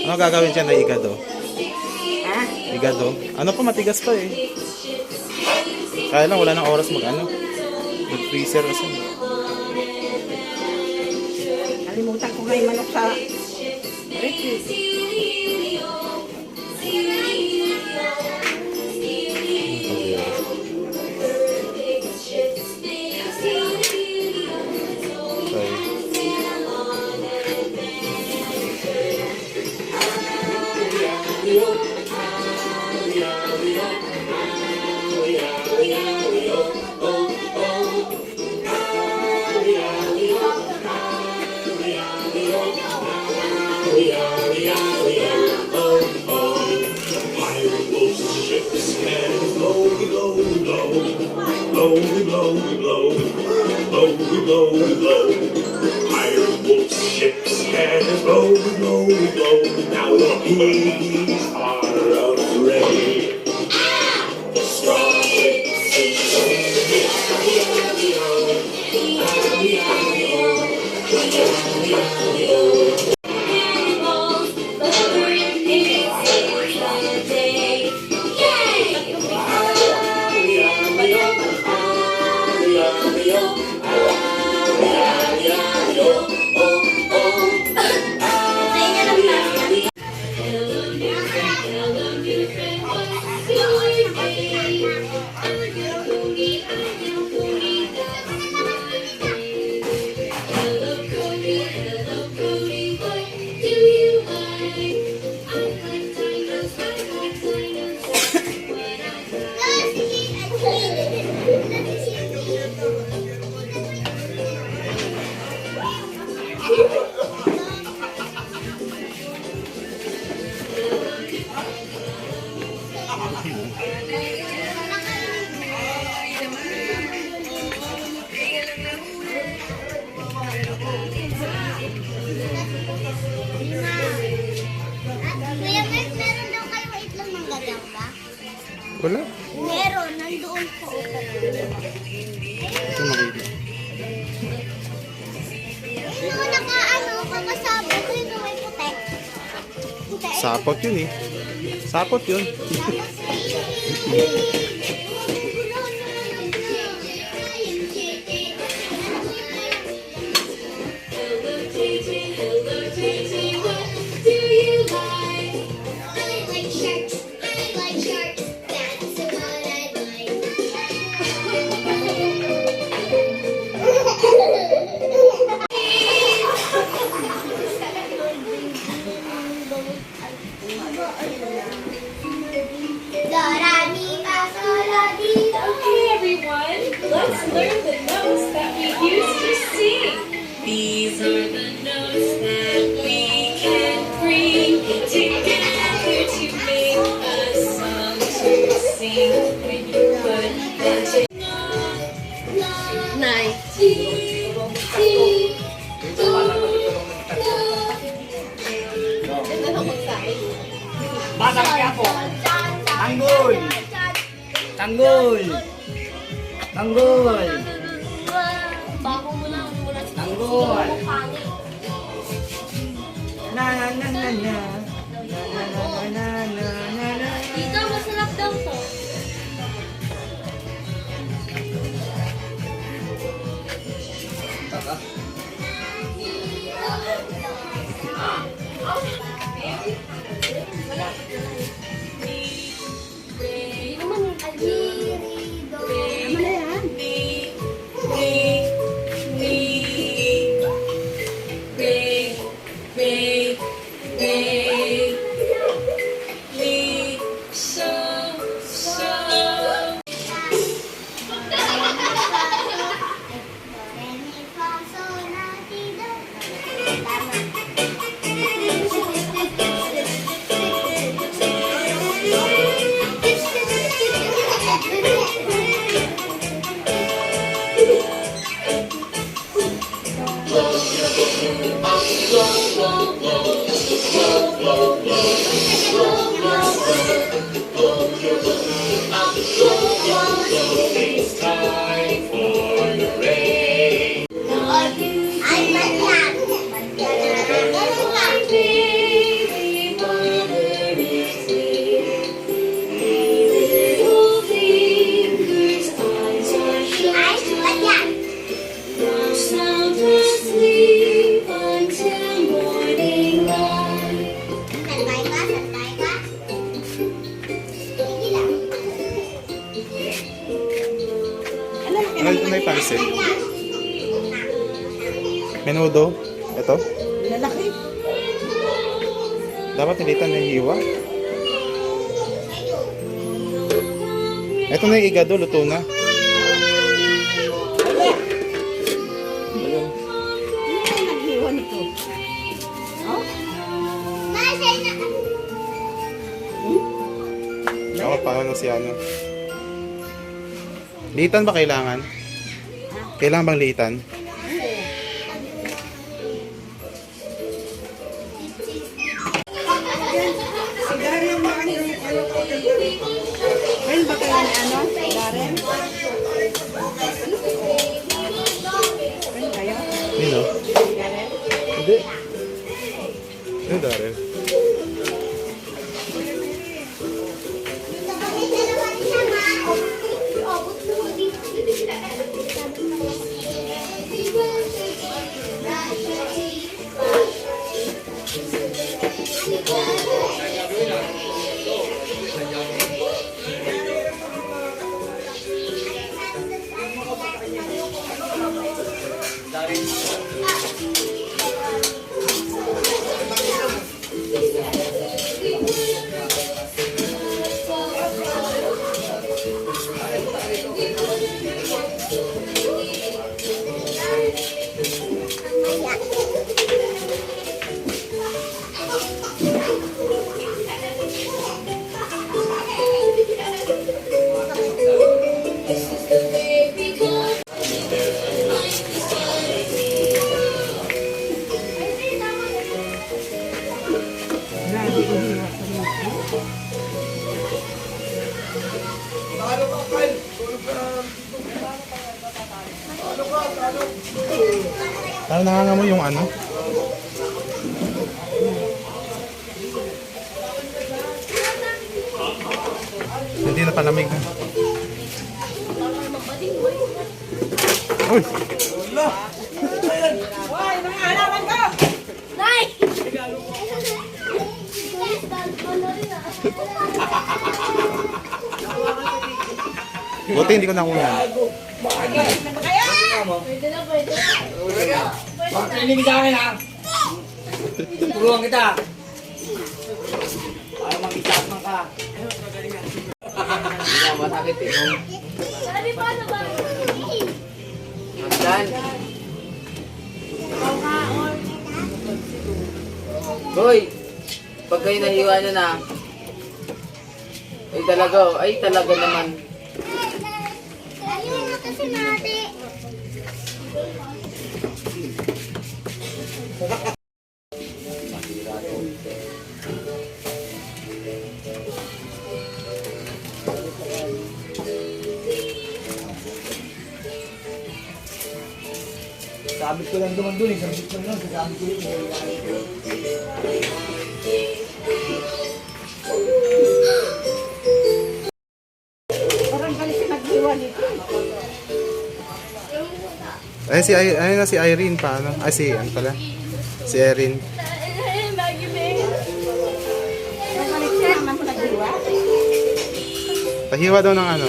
Ano gagawin siya na igado? Ha? Igado? Ano pa, matigas pa eh. Kaya lang wala nang oras mag-ano. Mag-freezer kasi. Kalimutan ko nga yung manok sa recipe. Iron Wolf ships cannons blow, blow, blow. Now the piggies are afraid. Strong Kuya Mark, meron daw kayo itlog ng gagang ba? Wala. Meron, nandoon po. Ito makita. Yung nakaano, kakasabot ko yung may putek. Putek. Sapot yun eh. Sapot yun. Okay, everyone, let's learn the notes that we used to sing. These are the notes that we can bring together to make a song to sing. When you put them together, nine, Batang Quiapo. Tanggol! Tanggol! Tanggol! Bago mo lang muna sa Tanggol! Na na na na na. Na na na na na na. Dito, masarap daw to. Hindi naman yung alirido. Tama na yan. Ray, Ray, Ray. It's time for the rain. Ay, banyan. Baby, mother is here. Little fingers, eyes are Ay, shut. banyan. Now sound asleep until morning light. Santay ka, santay ka. Sige lang. Ano yung pansit? Menudo? Ito? Lalaki. Dapat nilitan na hiwa. Ito na yung igado, luto na. Naghiwa nito. Nasay na. Ako, paano si ano? Litan ba kailangan? Kailangan bang litan? Si Darren ba ano? Friend ba kayo ni ano? Darren? Friend kayo? Nino? Darren? Hindi. Ano Daryl? Kami dalawa ni Sama. Abot mo dito. Grabe ko hiwa sa mga. Parang nangangamoy yung ano? Hindi na palamig na. Uy! Nay! Buti hindi ko nakuha. Pakinig sa akin ha. Turuan kita. Para mag-isapang ka. Hindi na masakit eh. Sabi pa na ba? Magdan. Hoy! Pag kayo nahiwa nyo na. Ay talaga naman. Ayun na kasi nati. Sabit ko lang duman dun eh. Sabit ko lang. Sabit ko lang. Parang galit naghiwa nito. Ay, ayun na si Irene pa, ano? Ay, si, ano pala? Si Erin. Parang galit siya naman naghiwa. Pahiwa daw ng ano?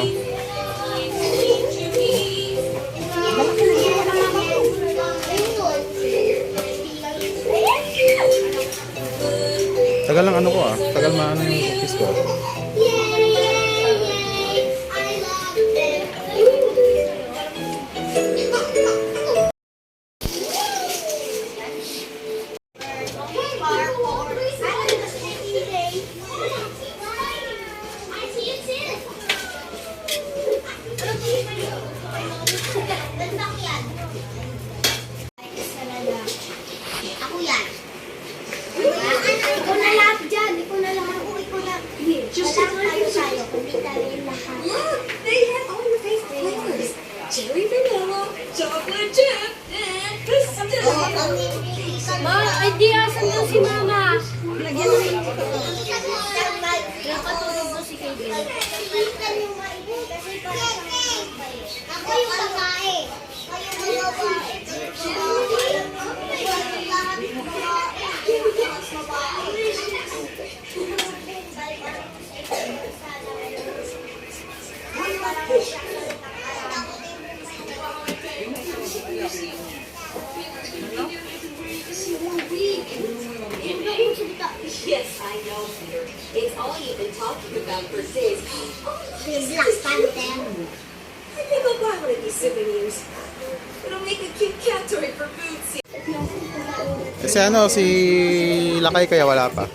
Malaki naghiwa na naman ko. Tagal lang ano ko ah. Tagal maano yung cookies ko. Ako yan. Yes, I know, Peter. It's all you've been talking about for days. Oh, Yung Black Panther. I think I'll buy one of these souvenirs. It'll make a cute cat toy for Bootsy. Kasi ano, si Lakay kaya wala pa.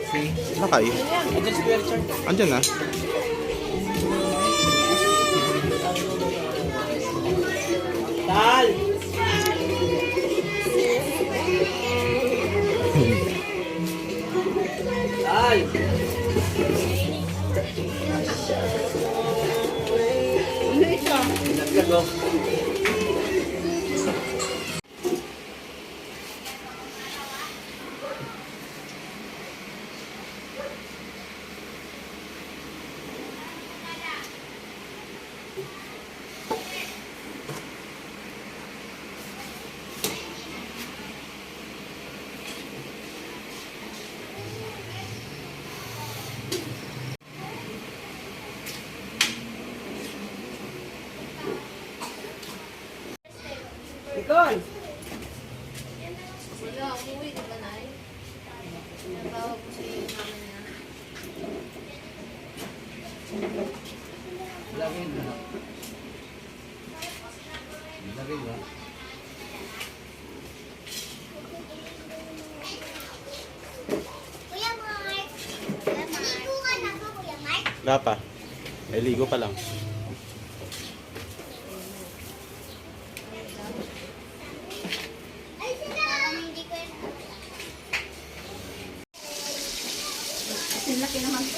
Si? Lakay? Andyan si Kuya Richard. Andyan na. Tal! Tal! Naglag oh. Nicole! Wala, umuwi ka ba, Nay? Natawag ko sa iyo namin na. Lagay mo. Lagay mo. Kuya Mark! Ligo ka na ba, Kuya Mark? Wala pa. May ligo pa lang. Ay, sila! Parang hindi ko yun. Ang laki naman po.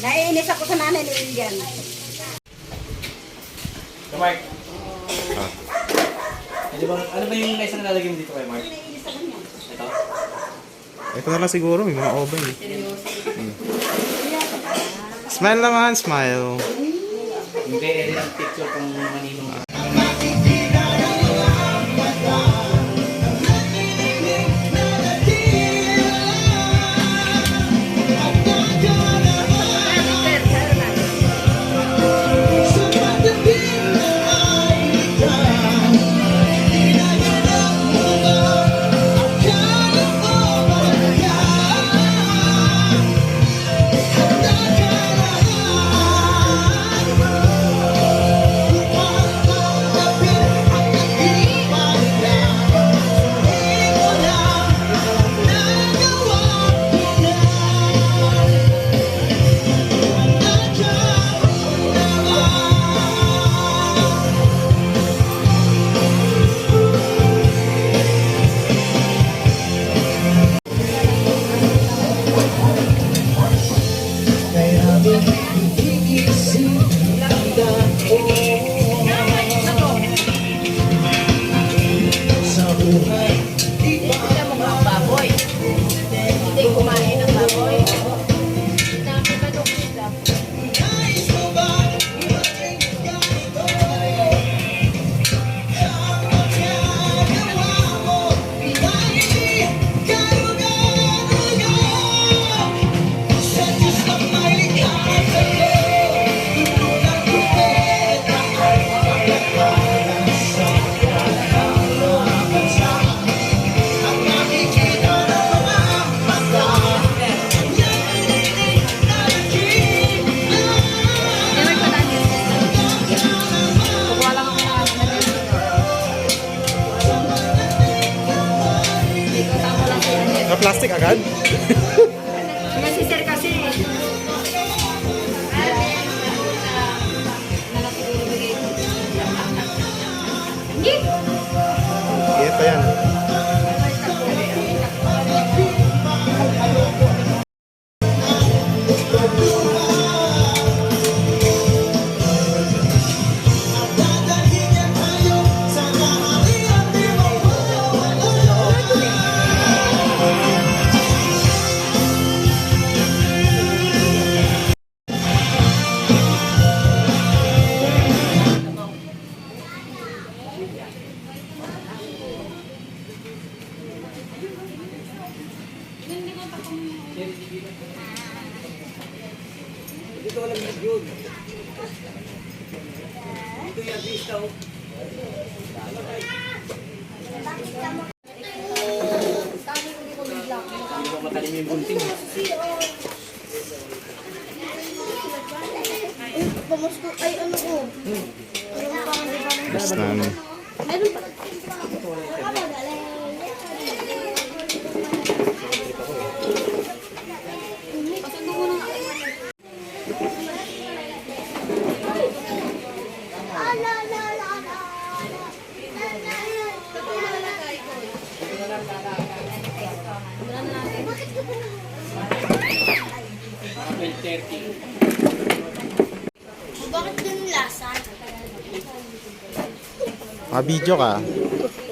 Naiinis ako sa nanay ni Ilian. So, Mark. Ah. Ano ba yung nasa nalalagay mo dito kay Mark? Ito? Ito na lang siguro, may mga oven eh. Smile naman, smile. Hindi, edit ang picture kung maninong. Na plastic agad? Yan si Sir kasi. Ito yan. Dito walang video. Dito yung artista, oh. Hindi ko matalim yung bunting. Pamasko, ay ano ko. Meron pa, di ba? Next na ano. Meron pa. Bakit ganun lasa? Video ka.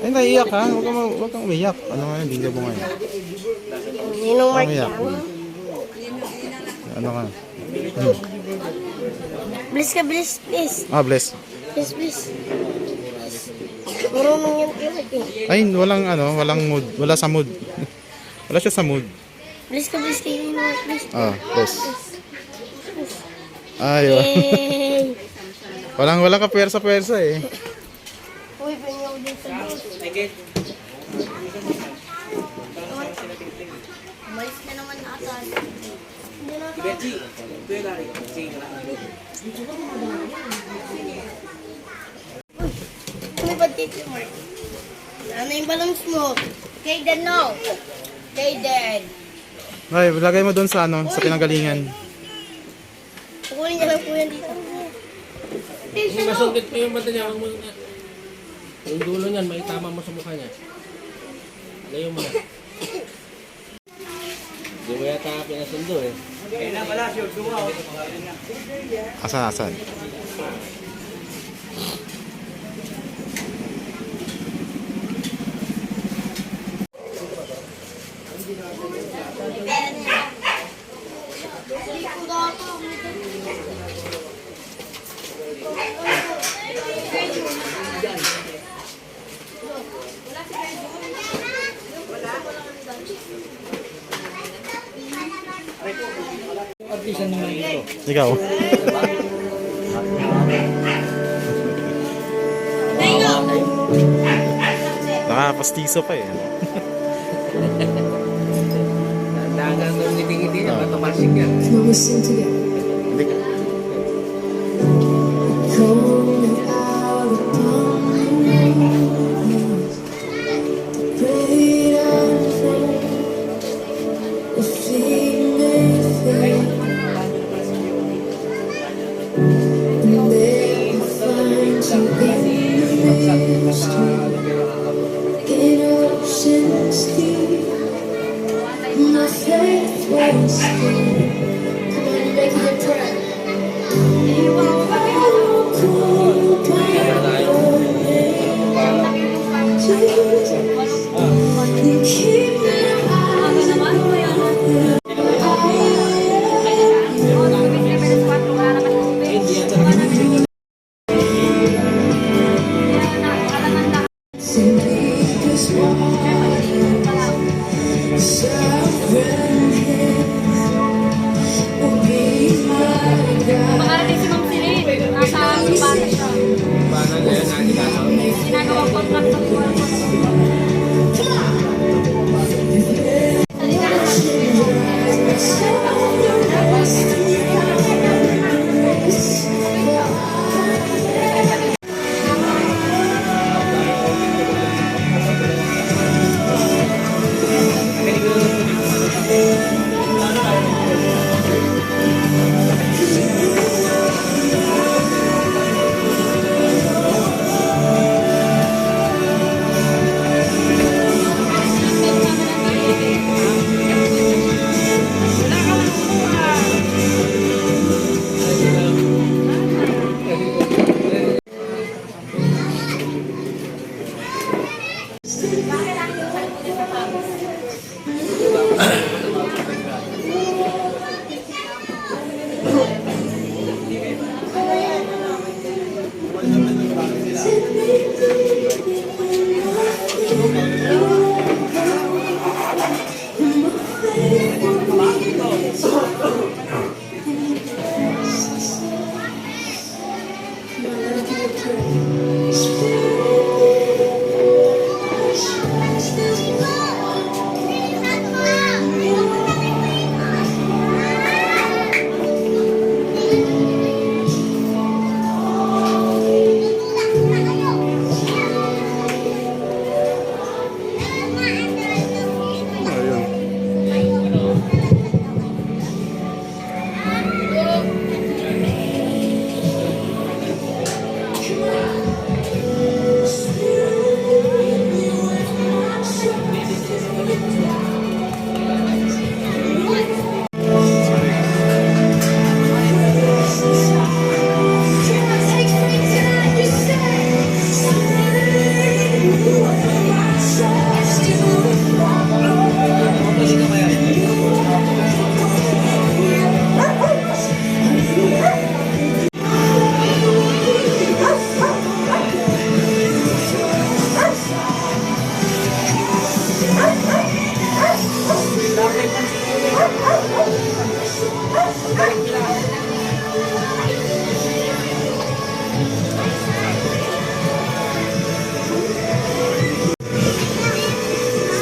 Ay, naiiyak ha. Huwag kang umiyak. Ano nga yun, video mo ngayon. Ninong Mark Umiyak. yan. Ano ka? Bilis ka, bilis, please. Bless. Please, please. Marunong yan kayo, eh. Ay, walang mood. Wala sa mood. Wala siya sa mood. Bilis ka, bilis kayo, Ninong Mark, please. Bless. Ay, Yay! walang ka pwersa eh. Uy, pengen ako din sa bus. Umalis na naman ata. Hindi na ako. Betty, ito yung lari. Sige na. Ano ba dito, Mark? Ano yung balloons mo? Kayden, no. Kayden. Ay, lagay mo doon sa sa pinanggalingan. Kukunin niya lang po yan dito. Kung masungkit mo yung mata niya, huwag mo na. Yung dulo niyan, maitama mo sa mukha niya. Layo mo na. Hindi mo yata pinasundo eh. Okay na pala, sure. Dumaw. Asan? Artista naman ito. Ikaw. Nakapastiso pa eh. Dagan ng ngiti-ngiti niya, matamalsik yan. Hindi ka.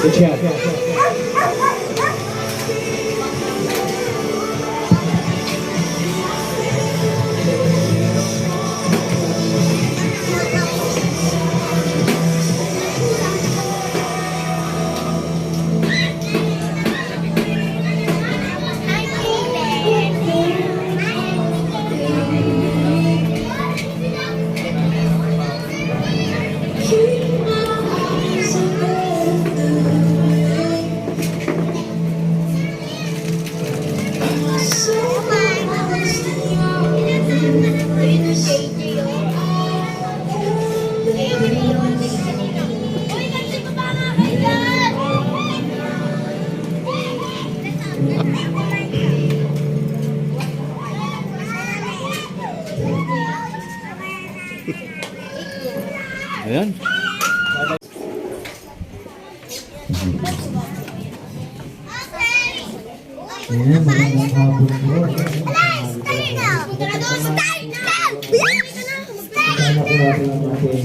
Good job. Ayan. Ayan, magandang hapon po. Kasama po natin ang ating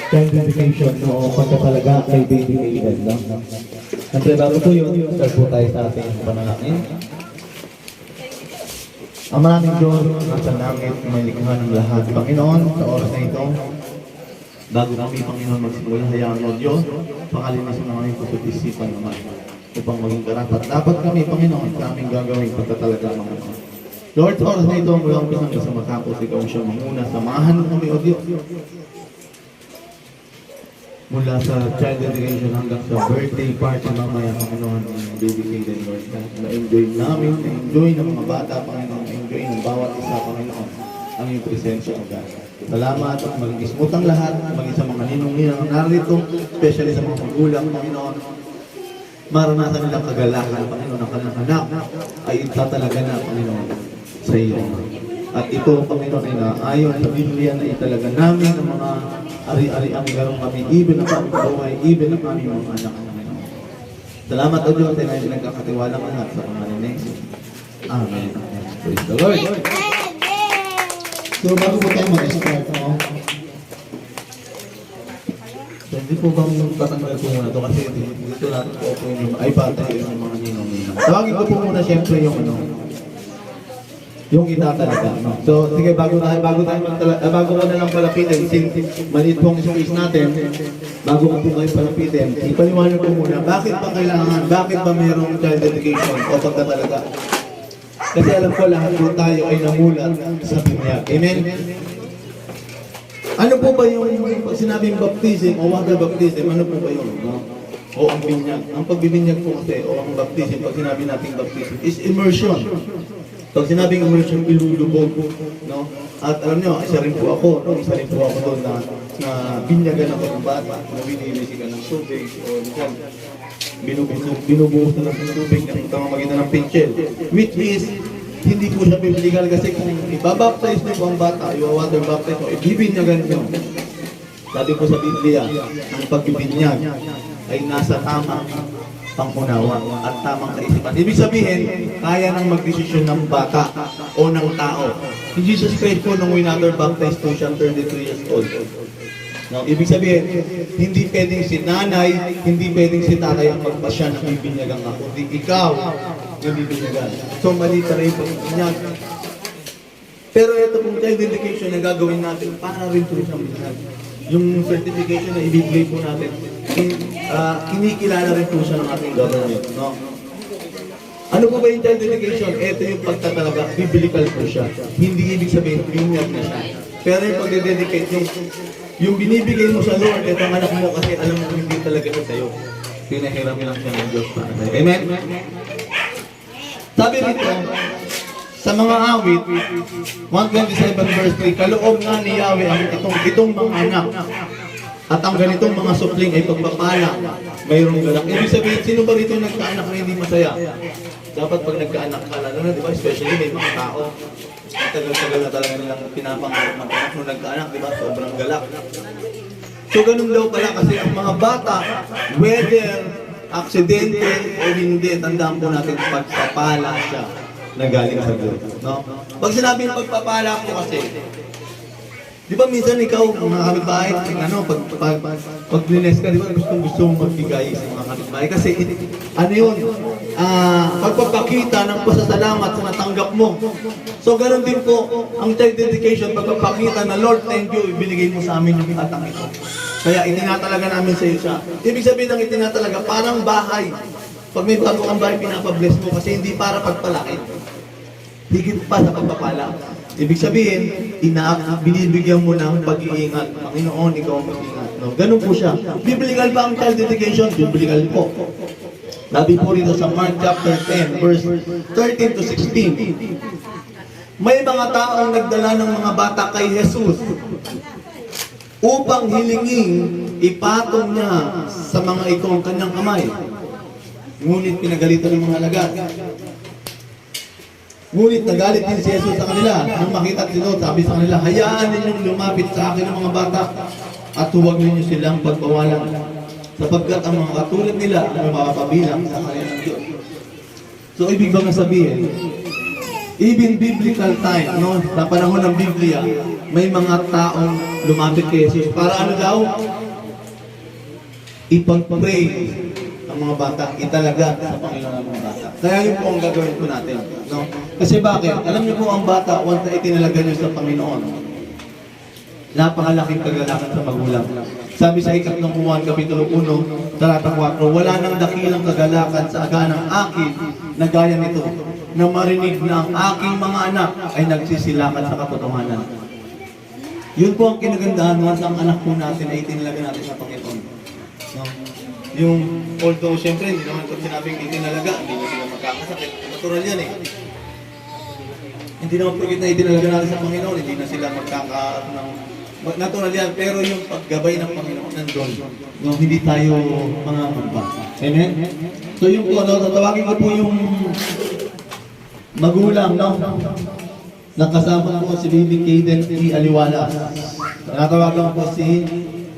child dedication o pagkatalaga kay Baby Aiden. No? Siyempre bago po yun, start po tayo sa ating panalangin. Ang maraming Diyos, nasa langit, may likha ng lahat. Panginoon, sa oras na ito, bago kami, Panginoon, magsimula, hayaan mo, Diyos, pakalinasan ng aming puso't isipan naman upang maging karapat. Dapat kami, Panginoon, sa aming gagawin pagtatalaga mga Panginoon. Lord, sa oras na ito, mula umpisa sa matapos, ikaw siya manguna. Samahan mo kami, O Diyos. Mula sa child dedication hanggang sa birthday party mamaya, Panginoon, ng Baby Aiden, Lord. Na-enjoy namin, na-enjoy ng mga bata, Panginoon, na-enjoy ng bawat isa, Panginoon, ang iyong presensya, O God. Salamat at maging smooth ang lahat, maging sa mga ninong-ninang narito, especially sa mga magulang, Panginoon. Maranasan nilang kagalakan, Panginoon, ang kanilang anak ay itatalaga na, Panginoon, sa iyo. At ito, Panginoon, ay naayon sa Biblia na italaga namin ang mga ari-ari ang garong kami, even ang aming buhay, even ang aming mga anak, Panginoon. Salamat, O Diyos, ay nagkakatiwala ka lahat sa pangalan ni Jesus. Amen. Praise the Lord. So, bago po tayo mag-start, no? So, hindi po bang tatanggal po muna ito kasi dito natin po po yung ay bata yung mga ninong-ninang. Tawagin ko po muna siyempre yung ano, yung kita talaga, no? So, sige, bago ko na lang palapitin, maliit pong space natin, bago ko po kayo palapitin, ipaliwanag ko muna, bakit ba kailangan, bakit ba mayroong child dedication o pagkatalaga? Kasi alam ko lahat po tayo ay namulat sa binyag. Amen? Ano po ba yung pag sinabing baptism o water baptism, ano po ba yun? No? O ang binyag. Ang pagbibinyag po kasi o ang baptism, pag sinabi nating baptism, is immersion. Pag sinabing immersion, ilulubog. No? At alam nyo, isa rin po ako doon na binyagan ako ng bata, na binibisigan ng tubig o binubuhos na ng tubig na pamamagitan ng pinchel. Which is, hindi po siya biblical kasi kung ibabaptize niyo po ang bata, i-water baptize mo, ibibinyagan niyo. Sabi po sa Biblia, ang pagbibinyag ay nasa tamang pangunawa at tamang kaisipan. Ibig sabihin, kaya nang magdesisyon ng bata o ng tao. Si Jesus Christ po nung water baptize po siya 33 years old. No, ibig sabihin, hindi pwedeng si nanay, hindi pwedeng si tatay ang magpasya na bibinyagan ako. Hindi ikaw yung bibinyagan. So, mali ka rin pag-binyag. Pero ito pong child dedication na gagawin natin, para rin po siyang binyag. Yung certification na ibibigay po natin, kinikilala rin po siya ng ating government. No? Ano po ba yung child dedication? Ito yung pagtatalaga, biblical po siya. Hindi ibig sabihin, binyag na siya. Pero yung pag-dedicate, yung binibigay mo sa Lord, ito ang anak mo kasi alam mo hindi talaga ito sa'yo. Pinahiram lang siya ng Diyos para sa'yo. Amen? Sabi rito, sa mga awit, 127 verse 3, kaloob nga ni Yahweh ang itong mga anak. At ang ganitong mga supling ay pagpapala, mayroong galak. Ibig sabihin, sino ba rito nagkaanak na hindi masaya? Dapat pag nagkaanak ka, lalo na, di ba? Especially may mga tao. Tagal-tagal na talaga nilang pinapangarap ng anak nung nagkaanak, di ba? Sobrang galak. So, ganun daw pala kasi ang mga bata, whether aksidente o hindi, tandaan po natin pagpapala siya na galing sa Diyos. No? Pag sinabing pagpapala po kasi, Di ba minsan ikaw, mga kapitbahay, pag blines ka, di ba gusto mong magbigay sa mga kapitbahay? Kasi, ano yun, pagpapakita ng pasasalamat sa natanggap mo. So, ganun din po, ang child dedication, pagpapakita na, Lord, thank you, ibinigay mo sa amin yung batang ito. Kaya itinatalaga namin sa iyo siya. Ibig sabihin ng itinatalaga, parang bahay. Pag may bago kang bahay, pinapabless mo kasi hindi para pagpalaki. Higit pa sa pagpapala. Ibig sabihin, binibigyan mo ng pag-iingat. Panginoon, ikaw ang mag-iingat. No? Ganun po siya. Biblical ba ang child dedication? Biblical po. Sabi po rito sa Mark chapter 10, verse 13 to 16. May mga taong nagdala ng mga bata kay Jesus upang hilinging ipatong niya sa mga ito ang kanyang kamay. Ngunit pinagalitan ng mga alagad. Ngunit nagalit din si Jesus sa kanila. Nang makita sila, sabi sa kanila, hayaan ninyong lumapit sa akin ng mga bata at huwag ninyo silang pagbawalan. Sapagkat ang mga katulad nila ay mapapabilang sa kanilang Diyos. So, ibig bang sabihin, even biblical time, no, sa panahon ng Biblia, may mga taong lumapit kay Jesus. Para ano daw? Ipag-pray ang mga bata, italaga sa Panginoon ang mga bata. Kaya yun po ang gagawin po natin. No? Kasi bakit? Alam niyo po ang bata, once na itinalaga niyo sa Panginoon, napakalaking kagalakan sa magulang. Sabi sa Ikatlong Juan, Kapitulo 1, talata 4, wala nang dakilang kagalakan sa aganang akin na gaya nito, na marinig na ang aking mga anak ay nagsisilakan sa katotohanan. Yun po ang kinagandahan once ang anak po natin ay itinalaga natin sa Panginoon. No? Yung, although siyempre, hindi naman pag sinabing itinalaga, hindi na sila magkakasakit. Natural yan eh. Hindi naman pagkit na itinalaga natin sa Panginoon, hindi na sila natural yan, pero yung paggabay ng Panginoon nandun, no, hindi tayo mga mambasa. Amen? So yung po, no, tatawagin ko po yung magulang, no? Nakasama po si Baby Kaden E. Aliwalas. Natawagan po si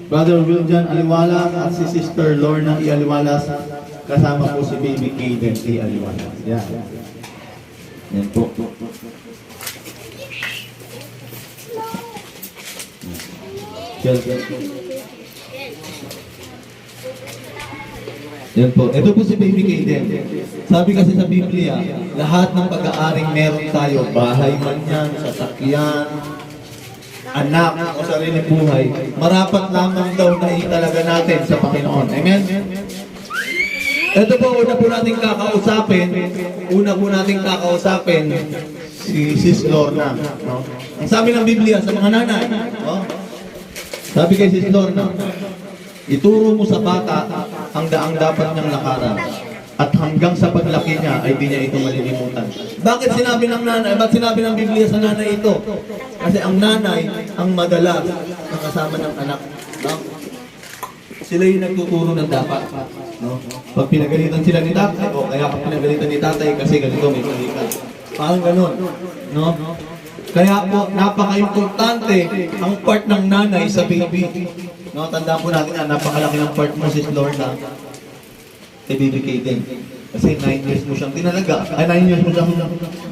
Brother Wiljan Aliwalas at si Sister Lorna E. Aliwalas. Kasama po si Baby Kaden E. Aliwalas. Yan. Yan po. Yan po. Ito po si Baby Kaden. Sabi kasi sa Biblia, lahat ng pag-aaring meron tayo, bahay man yan, sasakyan, anak o sarili buhay, marapat lamang daw na italaga natin sa Panginoon. Amen? Ito po, una po nating kakausapin si Sis Lorna. No? Ang sabi ng Biblia sa mga nanay, no? Sabi kay Sis Lorna, ituro mo sa bata ang daang dapat niyang lakaran at hanggang sa paglaki niya ay di niya ito malilimutan. Bakit sinabi ng nanay? Bakit sinabi ng Biblia sa nanay ito? Kasi ang nanay ang madalas na kasama ng anak. No? Sila yung nagtuturo ng dapat. No? Pag pinagalitan sila ni tatay, o kaya pag pinagalitan ni tatay kasi ganito may kalikan. Parang ganun. No? Kaya po, napaka-importante ang part ng nanay sa baby. No, tandaan po natin na napakalaki ng part mo, Sis Lorna, kay Baby Kaden. Kasi 9 years mo siyang dinalaga. Ay, 9 years mo siyang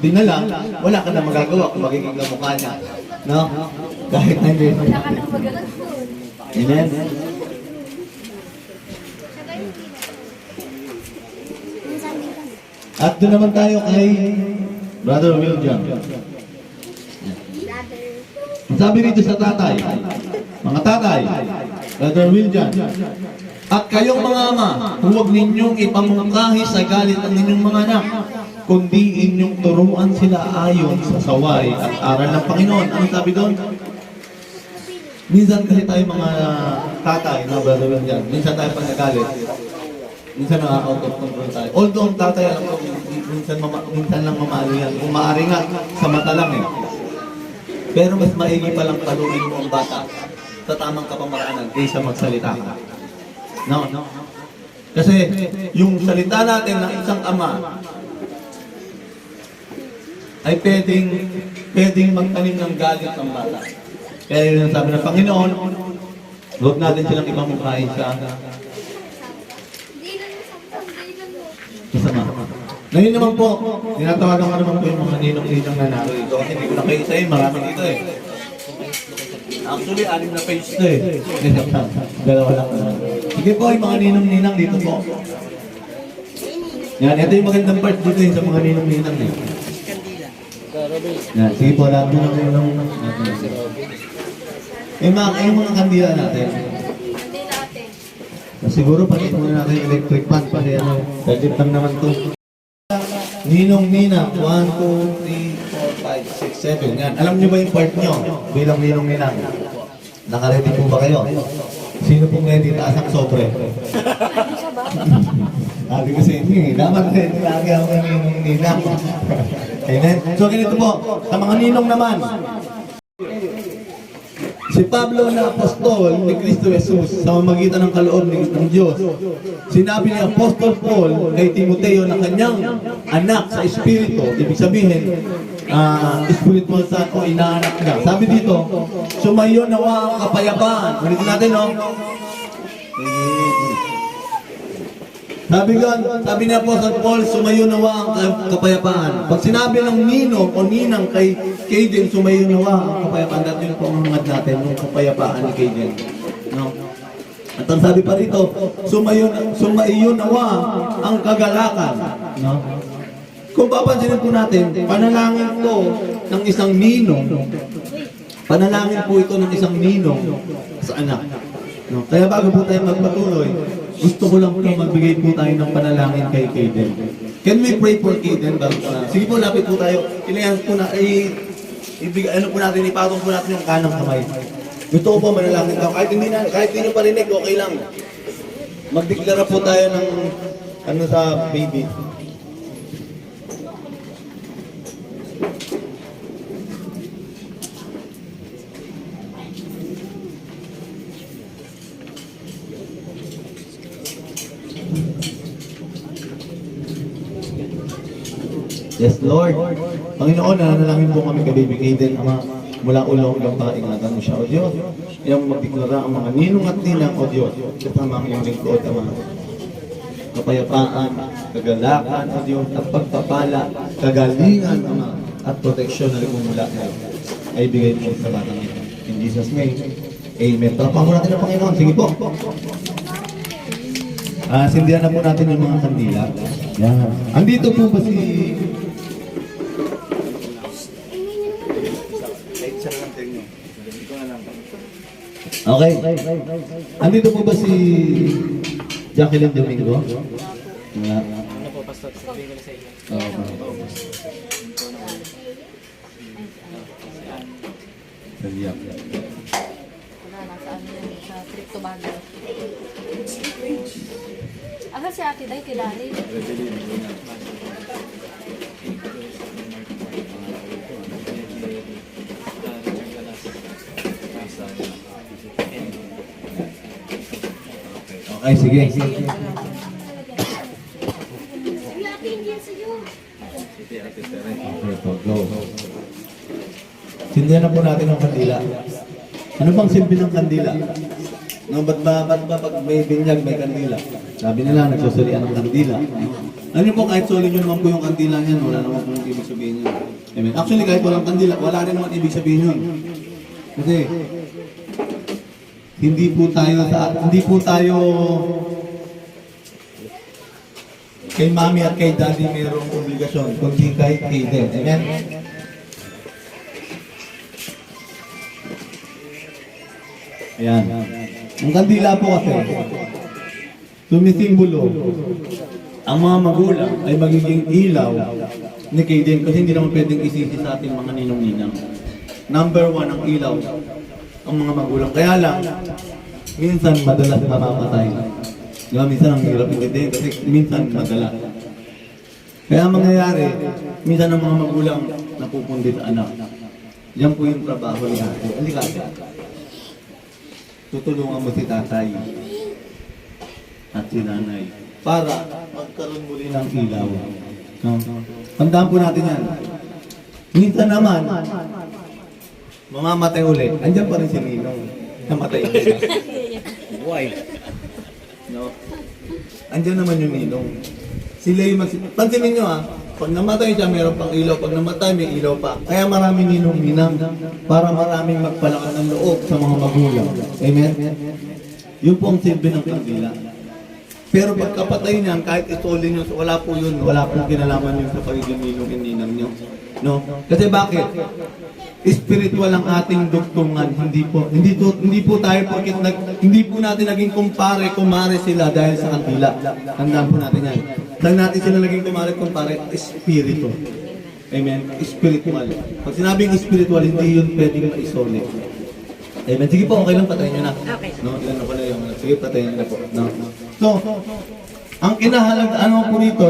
dinala, wala ka na magagawa kung magiging kamukha niya. No? Kahit 9 years mo siyang dinala. Amen? At doon naman tayo kay Brother Wiljan. Sabi rito sa tatay, mga tatay, Brother Wiljan, at kayong mga ama, huwag ninyong ipamungkahi sa galit ang inyong mga anak, kundi inyong turuan sila ayon sa saway at aral ng Panginoon. Ano sabi doon? Minsan kasi tayo mga tatay, no, Brother Wiljan, minsan tayo pag nagalit, minsan nakaka-out of control tayo. Although ang tatay, alam ko, minsan lang mamalo yan. Kung maaari nga, sa mata lang eh. Pero mas maigi palang paluin mo ang bata sa tamang kapamaraanan kaysa magsalita ka. No? Kasi yung salita natin ng isang ama ay pwedeng magtanim ng galit ng bata. Kaya yun ang sabi ng Panginoon, huwag natin silang ipamukhain sa masama. Ngayon naman po, tinatawagan ko naman po yung mga ninong-ninang na narito kasi hindi ko na kayo sa'yo, marami dito eh. Actually, 6 na page to eh. Dalawa lang. Sige po, yung mga ninong-ninang dito po. Yan, ito yung magandang part dito yung sa mga ninong-ninang eh. Yan, sige po, lahat mo na ninong. Yung mga kandila natin. Siguro pati muna natin yung electric fan kasi ano, budget lang naman to. Ninong-ninang, 1, 2, 3, 4, 5, 6, 7. Yan, alam nyo ba yung part nyo bilang ninong-ninang? Naka-ready po ba kayo? Sino pong ready? Taas ang sobre. Sabi ko sa inyo eh, dapat ready lagi ako ng ninong-ninang. Amen? So ganito po, sa mga ninong naman, si Pablo na apostol ni Kristo Jesus sa pamamagitan ng kaloob ng Diyos. Sinabi ni Apostol Paul kay Timoteo na kanyang anak sa Espiritu, ibig sabihin, spiritual son o inaanak niya. Sabi dito, sumayo nawa ang kapayapaan. Ulitin natin, no? Sabi ni Apostol Paul, sumayo nawa ang kapayapaan. Pag sinabi ng ninong o ninang kay Kaden, sumayo nawa ang kapayapaan. Dati yun po ang hangad natin, yung kapayapaan ni Kaden. No? At ang sabi pa rito, sumayo nawa ang kagalakan. No? Kung papansinin po natin, panalangin po ng isang ninong, panalangin po ito ng isang ninong sa anak. No? Kaya bago po tayo magpatuloy, gusto ko lang po magbigay po tayo ng panalangin kay Kaden. Can we pray for Kaden? Sige po, lapit po tayo. Ilayan po na, ano po natin, ipatong po natin yung kanang kamay. Gusto ko po manalangin tayo. Kahit hindi nyo parinig, okay lang. Magdeklara po tayo ng ano sa baby. Yes, Lord. Panginoon, nanalangin po kami kay Baby Kaden, Ama, mula ulo hanggang paa, ingatan mo siya, O Diyos. Iyang magdeklara ang mga ninong at ninang, O Diyos. Kasama ang iyong lingkod, Ama. Kapayapaan, kagalakan, O Diyos, at pagpapala, kagalingan, Ama, at proteksyon na lumumula ngayon ay bigay mo sa batang ito. In Jesus' name, Amen. Tapang mo natin ang Panginoon. Sige po. Sindihan na po natin yung mga kandila. Yan. Andito po ba si... Okay. Andito po ba si Jacqueline Domingo? Wala. Ano po, Pastor? Sabihin ko na sa inyo. Saliyak. Wala, nasa ano yun, sa trip to Baguio. Asa si Ate Day, Kidari? Okay, sige. Okay po, go. Sindihan na po natin ang kandila. Ano bang silbi ng kandila? No, ba't ba pag may binyag, may kandila? Sabi nila, nagsusulian ng kandila. Ano po, kahit suli nyo naman po yung kandila niyan, wala naman po yung ibig sabihin yun. Amen. Actually, kahit walang kandila, wala rin naman ibig sabihin yun. Kasi, hindi po tayo kay mami at kay daddy mayroong obligasyon, kundi kay Kaden. Amen? Ayan. Ang kandila po kasi, sumisimbolo, ang mga magulang ay magiging ilaw ni Kaden kasi hindi naman pwedeng isisi sa ating mga ninong-ninang. Number 1 ang ilaw, ang mga magulang. Kaya lang, minsan madalas mamamatay. Diba? Minsan ang hirap intindihin kasi minsan madalas. Kaya ang mangyayari, minsan ang mga magulang napupundi sa anak. Yan po yung trabaho ni ate. Halika ate. Tutulungan mo si tatay at si nanay para magkaroon muli ng ilaw. No? Tandaan po natin yan. Minsan naman, mamamatay ulit. Andiyan pa rin si Ninong. Namatay ulit. Why? No? Andiyan naman yung Ninong. Sila yung pansinin nyo ha, Pag namatay siya, meron pang ilaw. Pag namatay, may ilaw pa. Kaya maraming ninong-ninang para maraming magpalakas ng loob sa mga magulang. Amen? Yun po ang silbi ng kandila. Pero pagkapatay niyan, kahit isolin nyo, wala po yun. Wala po kinalaman yun sa pagiging ninong-ninang nyo. No? Kasi bakit? Spiritual ang ating dugtungan, hindi po tayo porket hindi po natin naging kumare sila dahil sa kandila. Tandaan po natin yan. Dahil natin sila naging kumpare, espiritu. Amen. Spiritual. Pag sinabing spiritual, hindi yun pwedeng maisole. Amen. Sige po, okay lang, patayin nyo na. Okay. No, ilan na pala yung sige, patayin nyo na po. No. So, ang kinahalagaan po rito,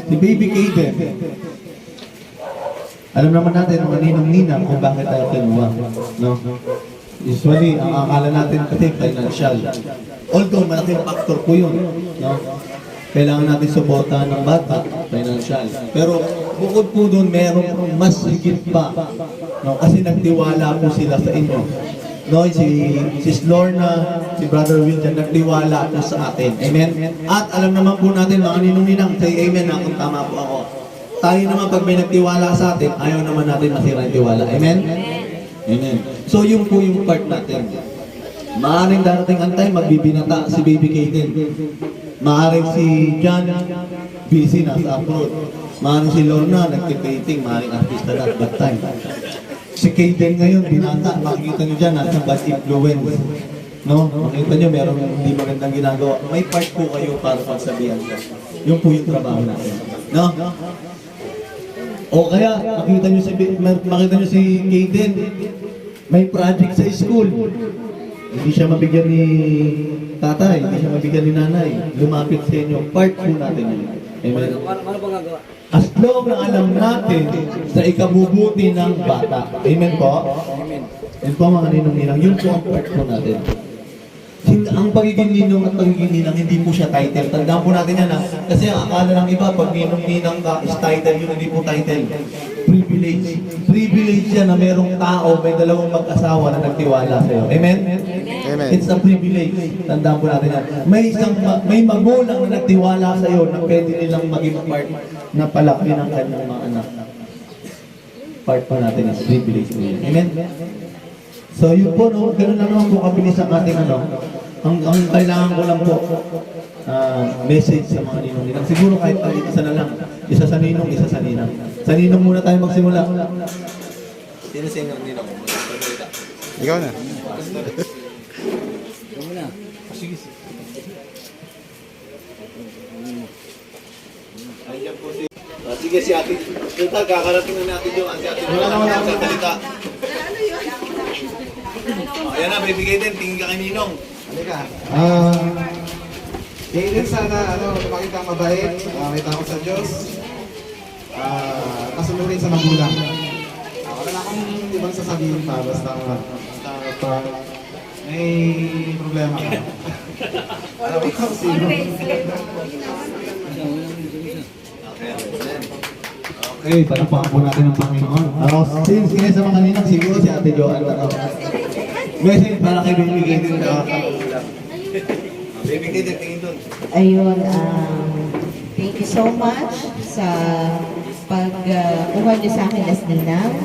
si Baby Kaden. Alam naman natin mga ninong-ninang kung bakit tayo kinuha. No? Usually, ang akala natin kasi financial. Although, malaking factor po yun. No? Kailangan natin suportahan ng bata, financial. Pero bukod po doon, meron pong mas higit pa. No? Kasi nagtiwala po sila sa inyo. No, si Lorna, si Brother Wilton, nagtiwala po sa atin. Amen? At alam naman po natin, mga ninong-ninang, say amen na kung tama po ako. Tayo naman pag may nagtiwala sa atin, ayaw naman natin masira yung tiwala. Amen? Amen. So yun po yung part natin. Maaring darating ang time, magbibinata si Baby Kaden. Maaring si John, busy na sa abroad. Maaring si Lorna, nagtipating, maaring artista na at that time. Si Kaden ngayon, binata, makikita nyo dyan, nasa bad influence. No? Makita nyo, meron hindi magandang ginagawa. May part po kayo para pagsabihan siya. Yun po yung trabaho natin. No? O kaya, makita nyo si Kaden, may project sa school. Hindi siya mabigyan ni tatay, hindi siya mabigyan ni nanay. Lumapit sa inyo, part po natin yun. Amen. Paano bang gagawa? As long na alam natin sa ikabubuti ng bata. Amen po? Amen. Yun po mga ninong-ninang, yun po ang part po natin. Ang pagiging ninong at pagiging ninang, hindi po siya title. Tandaan po natin yan ha. Kasi ang akala ng iba, pag ninong-ninang ka is title, yun hindi po title. Privilege. Privilege yan na merong tao, may dalawang mag-asawa na nagtiwala sa'yo. Amen? Amen. It's a privilege. Tandaan po natin yan. May magulang na nagtiwala sa'yo na pwede nilang maging part na palaki ng kanyang mga anak. Part pa natin is privilege. Amen? So yun po, no, ganoon lang naman po kabilis ang ating ang kailangan ko lang po message sa mga ninong-ninang. Siguro kahit isa na lang, isa sa ninong, isa sa ninang. Sa ninong muna tayo magsimula. Sino sa ninong? Ikaw na. Ikaw muna. Sige. Ayan po si... sige si ate. Total, kakarating na natin yung ate. Wala naman ako sa talita. Ayan na, bibigay din. Tingin ka kay Ninong. Halika. Kaden, sana makita ang mabait, may takot sa Diyos, kasunod rin sa magulang. Wala na akong ibang sasabihin pa, basta pag may problema ka. Alam mo ikaw sino? Okay, palapakan po natin ang Panginoon. Since kinesa mga ninang, siguro si Ate Joanne na message para kay Baby Kaden na Baby Kaden, tingin doon. Ayun, thank you so much sa pagkuha niyo sa akin as ninang.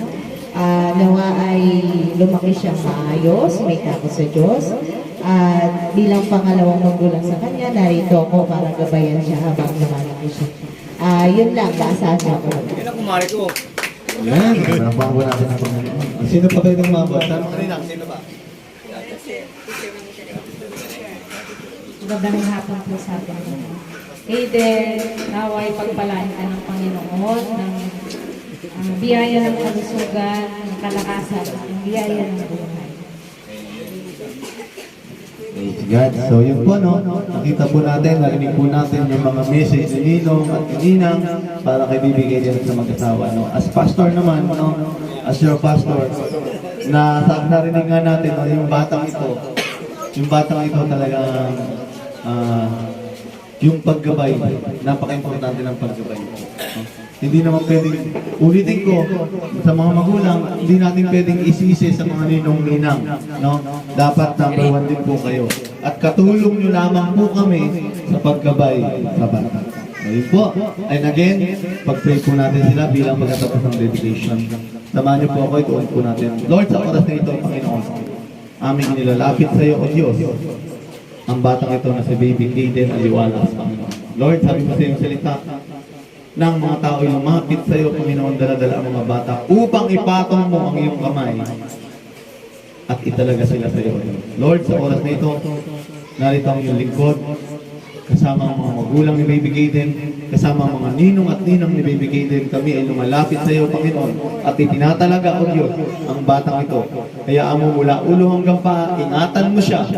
Nawa ay lumaki siyang maayos, may takot sa Diyos. At bilang pangalawang magulang sa kanya, narito ako para gabayan siya habang lumalaki siya. Yun lang, naasahan niya ako. Yan ang kumari ko. Yan, palapakan po natin ang Panginoon. Sino pa kayo ng mabot? Saan mga ninang? Sino ba? Magandang hapon po sa atin. Kaden, naway pagpalaan ka ng Panginoon, ng biyaya ng kalusugan, ng kalakasan, ng biyaya ng buhay. Praise God. So yun po, no? Nakita po natin, narinig po natin yung mga message ni Ninong at ni Ninang para kay bibigay din sa mag-asawa, no? As pastor naman, no? As your pastor, narinig nga natin, no? Yung batang ito talagang yung paggabay, napaka-importante ng paggabay. Hindi naman pwedeng, ulitin ko, sa mga magulang, hindi natin pwedeng isisi sa mga ninong-ninang. No? Dapat number one din po kayo. At katulong nyo lamang po kami sa paggabay sa bata. Ayun po. And again, pag-pray po natin sila bilang pagkatapos ng dedication. Samahan niyo po ako, ituon po natin. Lord, sa oras na ito, Panginoon, aming inilalapit sa iyo, O Diyos, ang batang ito na si Baby Kaden Aliwalas, Panginoon. Lord, sabi mo sa iyong salita, ng mga tao ay lumapit sa iyo, Panginoon, dala-dala ang mga bata upang ipatong mo ang iyong kamay at italaga sila sa iyo. Lord, sa oras na ito, narito ang iyong lingkod, kasama ang mga magulang ni Baby Kaden, kasama ang mga ninong at ninang ni Baby Kaden, kami ay lumalapit sa iyo, Panginoon, at itinatalaga, O Diyos, ang batang ito. Hayaan mo mula ulo hanggang paa, ingatan mo siya.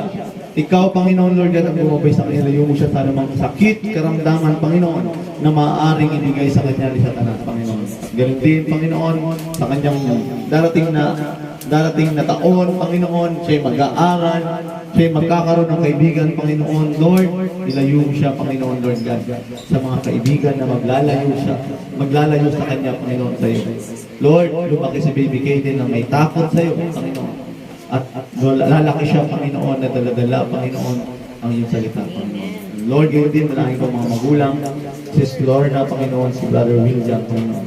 Ikaw, Panginoon, Lord God, ang bumabay sa kanya, layo mo siya sa anumang sakit, karamdaman, Panginoon, na maaaring ibigay sa kanya ni Satanas, Panginoon. At ganun din, Panginoon, sa kanyang darating na taon, Panginoon, siya'y mag-aaral, siya'y magkakaroon ng kaibigan, Panginoon, Lord, ilayo mo siya, Panginoon, Lord God, sa mga kaibigan na maglalayo sa kanya, Panginoon, sa iyo. Lord, lumaki si Baby Kaden na may takot sa iyo, Panginoon. At lalaki siya, Panginoon, na dala-dala, Panginoon, ang iyong salita, Panginoon. Lord, gayon din, malaki ko mga magulang, si Florida, Panginoon, si Brother William, Panginoon.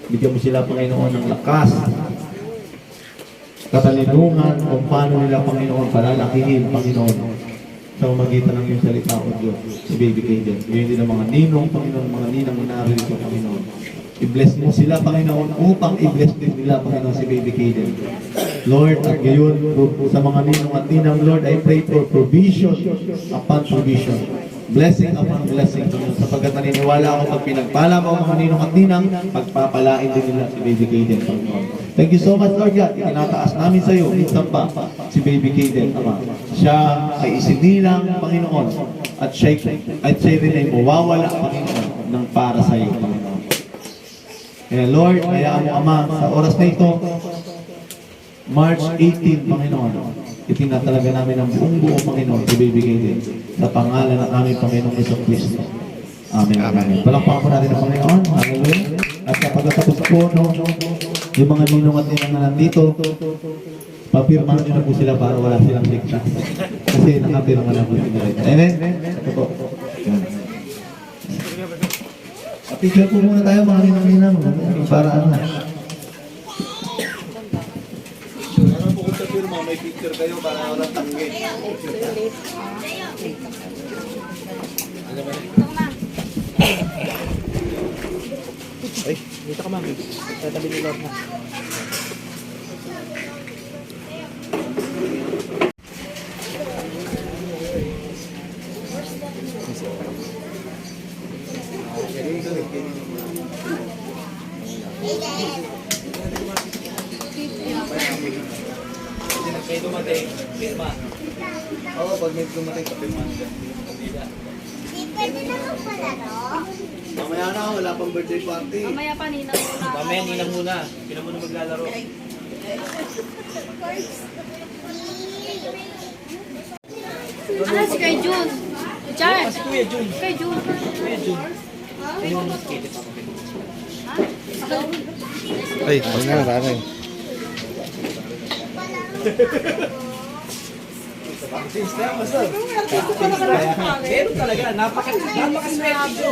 Bigyan mo sila, Panginoon, ng lakas, katalungan, kung paano nila, Panginoon, palalakihin, Panginoon, sa magitan ng iyong salita, O Diyos, si Baby Kaden. Gayon din ang mga ninong, Panginoon, mga ninang inarito, Panginoon. I-bless mo sila, Panginoon, upang i-bless din nila, Panginoon, si Baby Kaden. Lord, at gayon, sa mga ninong at ninang, Lord, I pray for provision upon provision. Blessing upon blessing, Panginoon, sapagkat naniniwala ako pag pinagpala mo ang mga ninong at ninang, pagpapalain din nila si Baby Kaden, Panginoon. Thank you so much, Lord God. Itinataas namin sa iyo, minsan pa, si Baby Kaden, Ama. Siya ay isinilang, Panginoon, at siya rin ay mawawala, Panginoon, ng para sa iyo, Panginoon. Kaya Lord, hayaan mo, Ama, sa oras na ito, March 18, Panginoon, itinatalaga namin ang buong Panginoon, si Baby Kaden, sa pangalan ng aming Panginoong Isang Kristo. Amen. Amen. Palakpakan po natin ang Panginoon. Hallelujah. At kapag natapos po, yung mga ninong at ninang na nandito, papirmahan nyo na po sila para wala silang ligtas. Kasi nakapirma na po sila. Amen? Ito po. Picture po muna tayo mga ninang-ninang para ano na. Ano po kung sa firma, may picture kayo para walang tanggit. Ay, dito ka, mami. Tatabi ni Lord na. May dumating, firma. Oo, pag may dumating ka firma. Pwede na kang palaro. Mamaya na, wala pang birthday party. Mamaya pa, ninang muna. Mamaya, ninang muna. Sino muna maglalaro? Ano si Kuya Jun? Char! Si Kuya Jun. Kuya Jun. Kuya Jun. Yung skate pa. Ay, huwag na, marami. Meron talaga. Napaka-swerte.